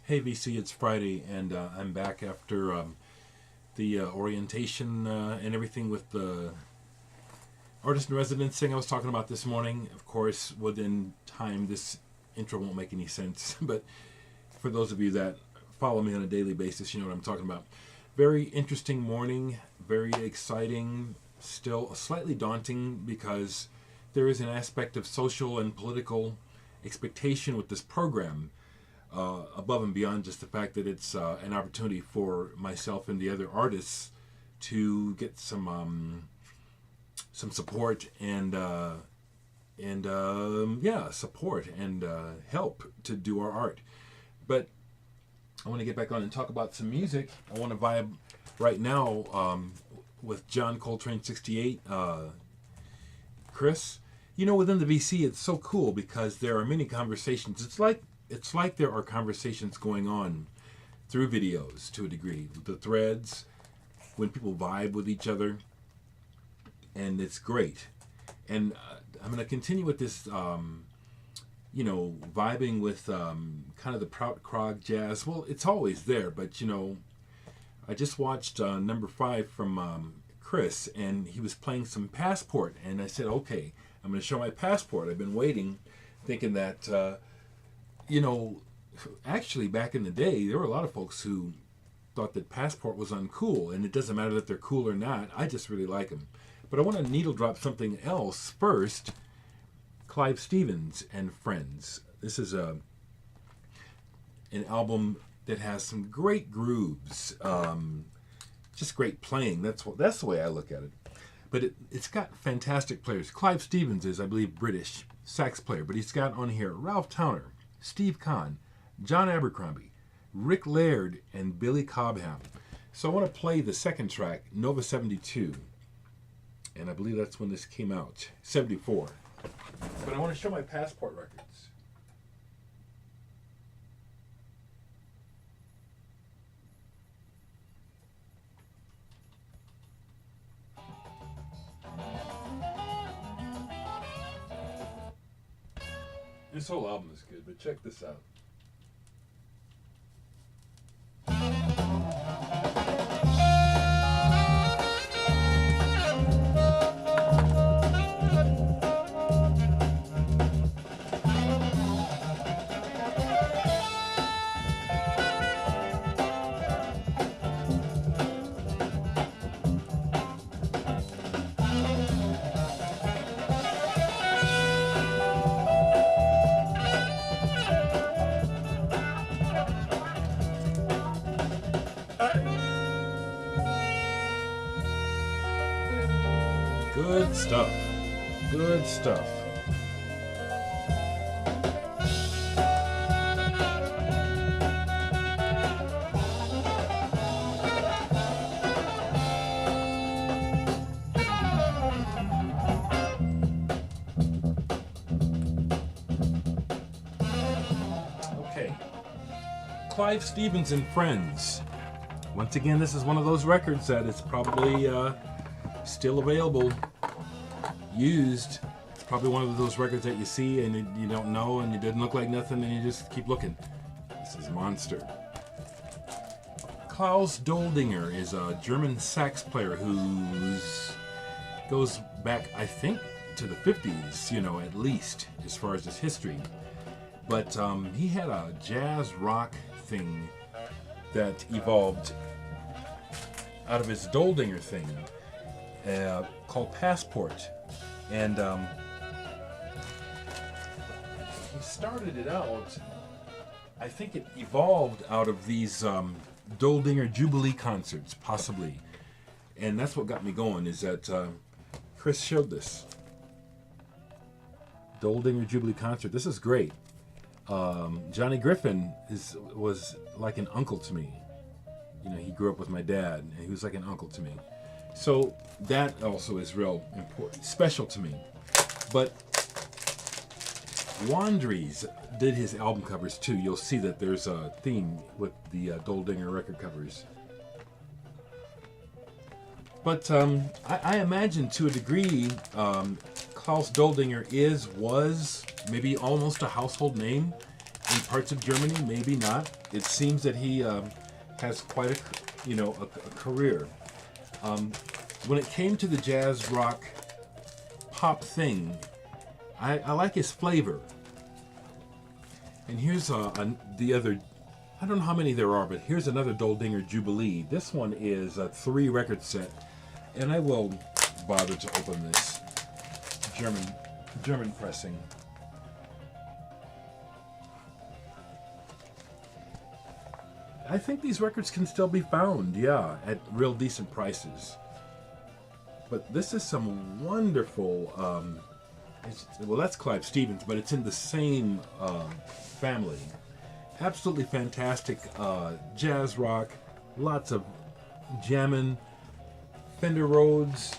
Hey VC, it's Friday, and I'm back after the orientation and everything with the artist in residence thing I was talking about this morning. Of course, within time, this intro won't make any sense, but for those of you that follow me on a daily basis, you know what I'm talking about. Very interesting morning, very exciting, still slightly daunting because there is an aspect of social and political expectation with this program. Above and beyond just the fact that it's an opportunity for myself and the other artists to get some support and support and help to do our art. But I want to get back on and talk about some music. I want to vibe right now with johncoltrane68. Chris, you know, within the VC, it's so cool because there are many conversations. It's like there are conversations going on through videos to a degree. The threads, when people vibe with each other, and it's great. And I'm going to continue with this, vibing with kind of the Prout Krog jazz. Well, it's always there, but, you know, I just watched number 5 from Chris, and he was playing some Passport, and I said, okay, I'm going to show my Passport. I've been waiting, thinking that... actually back in the day, there were a lot of folks who thought that Passport was uncool, and it doesn't matter that they're cool or not. I just really like them. But I want to needle drop something else first. Clive Stevens and Friends. This is an album that has some great grooves, just great playing. That's the way I look at it. But it's got fantastic players. Clive Stevens is, I believe, British sax player, but he's got on here Ralph Towner, Steve Kahn, John Abercrombie, Rick Laird, and Billy Cobham. So I want to play the second track, Nova 72. And I believe that's when this came out, 74. But I want to show my Passport records. This whole album is good, but check this out. Good stuff. Good stuff. Okay. Clive Stevens and Friends. Once again, this is one of those records that is probably still available, used. It's probably one of those records that you see and you don't know and it doesn't look like nothing and you just keep looking. This is monster. Klaus Doldinger is a German sax player who goes back, I think, to the 50s, at least as far as his history. But he had a jazz rock thing that evolved out of his Doldinger thing. Called Passport, and he started it out. I think it evolved out of these Doldinger Jubilee concerts, possibly, and that's what got me going. Is that Chris showed this Doldinger Jubilee concert? This is great. Johnny Griffin was like an uncle to me. He grew up with my dad, and he was like an uncle to me. So that also is real important, special to me. But Wandries did his album covers too. You'll see that there's a theme with the Doldinger record covers. But I imagine to a degree, Klaus Doldinger was maybe almost a household name in parts of Germany, maybe not. It seems that he has quite a career. When it came to the jazz rock pop thing, I like his flavor. And here's the other, I don't know how many there are, but here's another Doldinger Jubilee. This one is a 3-record set, and I will bother to open this. German pressing. I think these records can still be found, yeah, at real decent prices. But this is some wonderful, well, that's Clive Stevens, but it's in the same family. Absolutely fantastic jazz rock, lots of jamming, Fender Rhodes,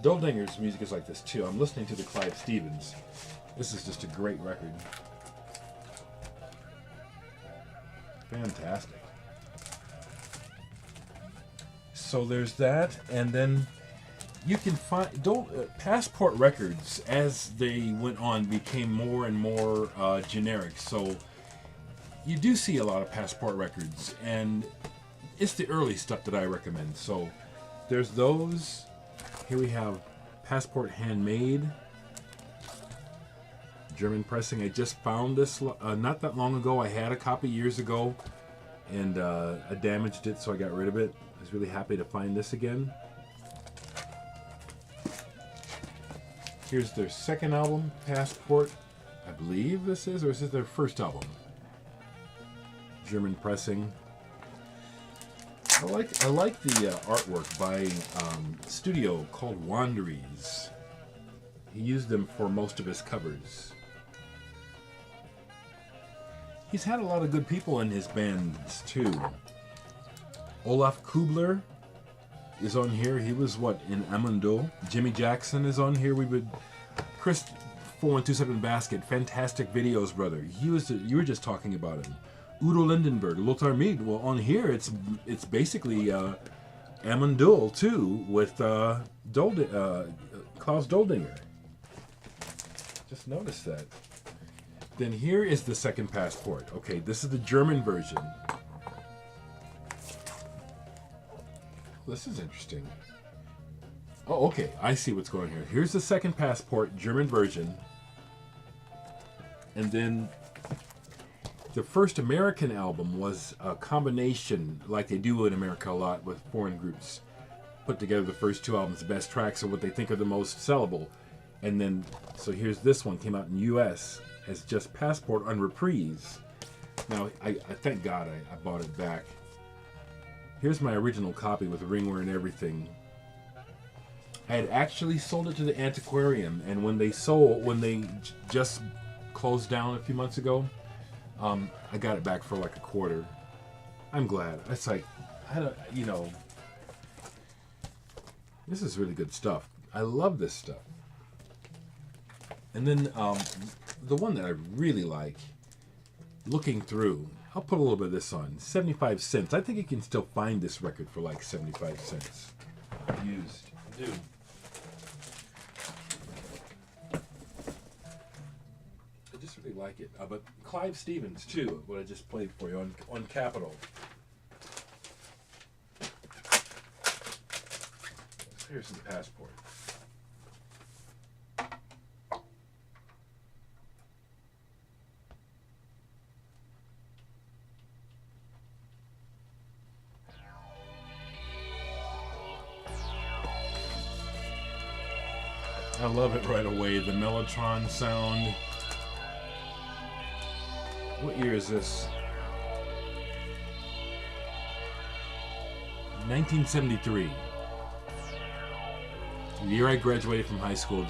Doldinger's music is like this too. I'm listening to the Clive Stevens. This is just a great record. Fantastic. So there's that, and then you can find Passport records as they went on became more and more generic. So you do see a lot of Passport records, and it's the early stuff that I recommend. So there's those. Here we have Passport Handmade, German pressing. I just found this not that long ago. I had a copy years ago, and I damaged it, so I got rid of it. I was really happy to find this again. Here's their second album, Passport. I believe this is, or is this their first album? German pressing. I like the artwork by studio called Wanderies. He used them for most of his covers. He's had a lot of good people in his bands too. Olaf Kubler is on here. He was in Amundel. Jimmy Jackson is on here. Chris 4127 Basket, fantastic videos, brother. You were just talking about him. Udo Lindenberg, Lothar Mead. Well, on here it's basically Amundel too with Klaus Doldinger. Just noticed that. Then here is the second Passport. Okay, this is the German version. This is interesting. Oh, okay, I see what's going on here. Here's the second Passport, German version. And then the first American album was a combination, like they do in America a lot with foreign groups. Put together the first 2 albums, the best tracks of what they think are the most sellable. And then, so here's this one, came out in US as just Passport on reprise. Now, I thank God I bought it back. Here's my original copy with ringwear and everything. I had actually sold it to the antiquarian, and when they just closed down a few months ago, I got it back for like $0.25. I'm glad. It's like, this is really good stuff. I love this stuff. And then the one that I really like, looking through, I'll put a little bit of this on. 75 cents. I think you can still find this record for like 75 cents. Used. I do. I just really like it. But Clive Stevens, too, what I just played for you on Capitol. Here's the Passport. I love it right away, the Mellotron sound. What year is this? 1973. The year I graduated from high school.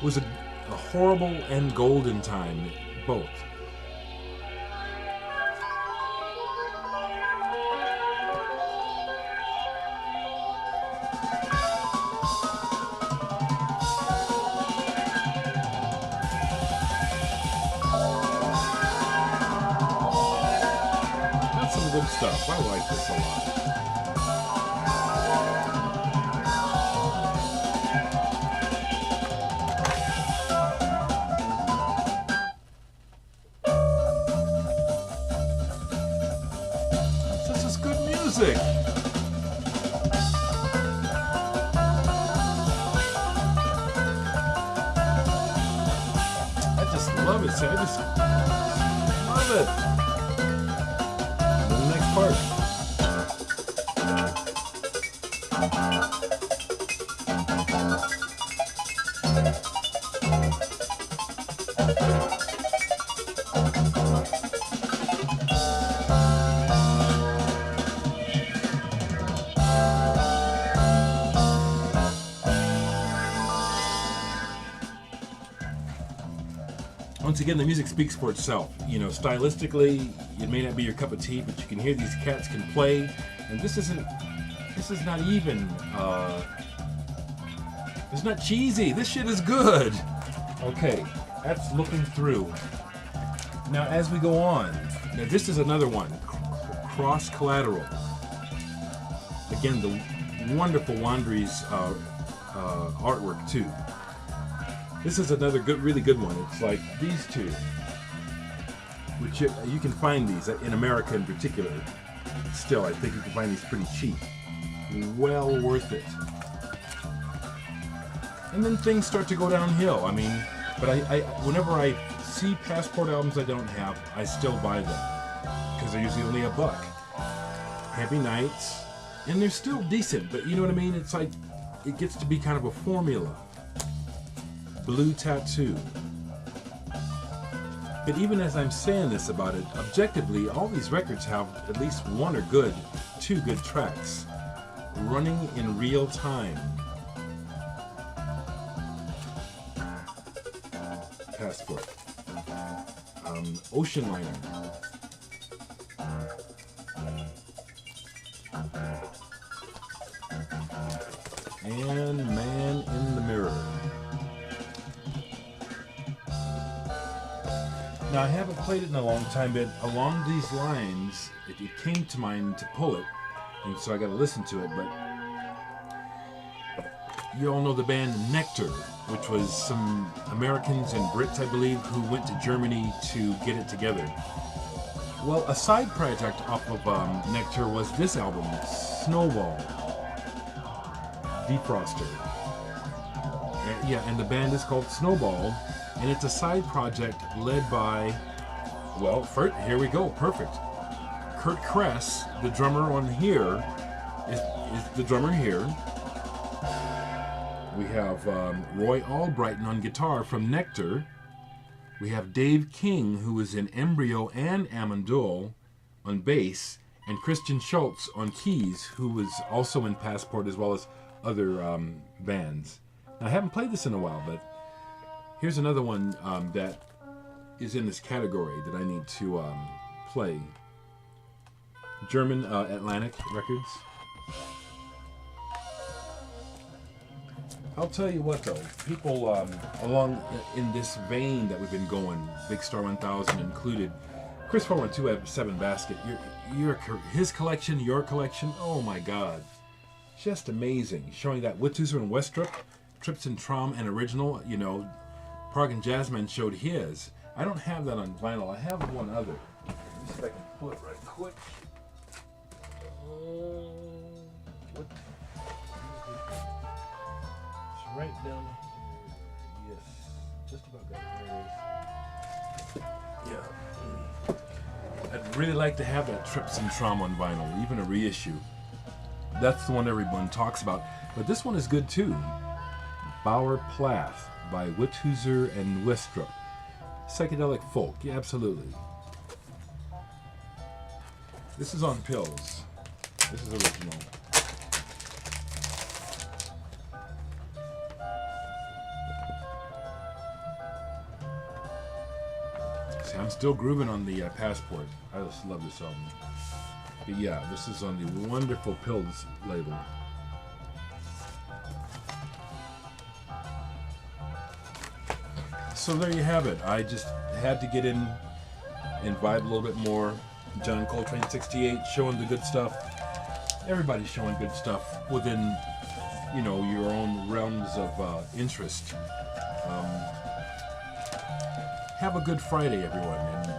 Was a horrible and golden time, both. Good stuff. I like this a lot. music. I just love it. I just love it. The next part. Once again, the music speaks for itself. You know, stylistically, it may not be your cup of tea, but you can hear these cats can play, and this is not even, it's not cheesy. This shit is good. Okay, that's looking through. Now, as we go on, now this is another one, Cross Collateral. Again, the wonderful Wandry's artwork too. This is another good, really good one. It's like these two, which you can find these in America in particular. Still, I think you can find these pretty cheap. Well worth it. And then things start to go downhill. I mean, but I whenever I see Passport albums I don't have, I still buy them because they're usually only $1. Heavy Nights, and they're still decent. But you know what I mean? It's like it gets to be kind of a formula. Blue Tattoo. But even as I'm saying this about it, objectively, all these records have at least one or two good tracks. Running in Real Time. Passport. Ocean Liner. And Man in the Mirror. Now, I haven't played it in a long time, but along these lines, it came to mind to pull it, and so I got to listen to it. But you all know the band Nectar, which was some Americans and Brits, I believe, who went to Germany to get it together. Well, a side project off of Nectar was this album, Snowball, Defroster. And the band is called Snowball. And it's a side project led by, well, here we go, perfect. Kurt Kress, the drummer on here, is the drummer here. We have Roy Albrighton on guitar from Nectar. We have Dave King, who is in Embryo and Amandul, on bass, and Christian Schultz on keys, who was also in Passport as well as other bands. Now, I haven't played this in a while, but here's another one that is in this category that I need to play. German Atlantic Records. I'll tell you what though, people along in this vein that we've been going, Big Star 1000 included, Chris 412 Basket, his collection, your collection, oh my God. Just amazing. Showing that Wittuser and Westrup, Trips and Traum and Original, you know, Prague and Jazzman showed his. I don't have that on vinyl. I have one other. Let me see if I can pull it right quick. It's right down here. Yes, just about got it. There it is. Yeah. I'd really like to have that Trips and Traum on vinyl, even a reissue. That's the one everyone talks about. But this one is good too. Bauer Plath by Wittuser and Westrup. Psychedelic folk, yeah, absolutely. This is on pills. This is original. See, I'm still grooving on the Passport. I just love this album. But yeah, this is on the wonderful Pills label. So there you have it. I just had to get in and vibe a little bit more. John Coltrane 68 showing the good stuff. Everybody's showing good stuff within, you know, your own realms of interest. Have a good Friday, everyone, and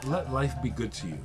let life be good to you.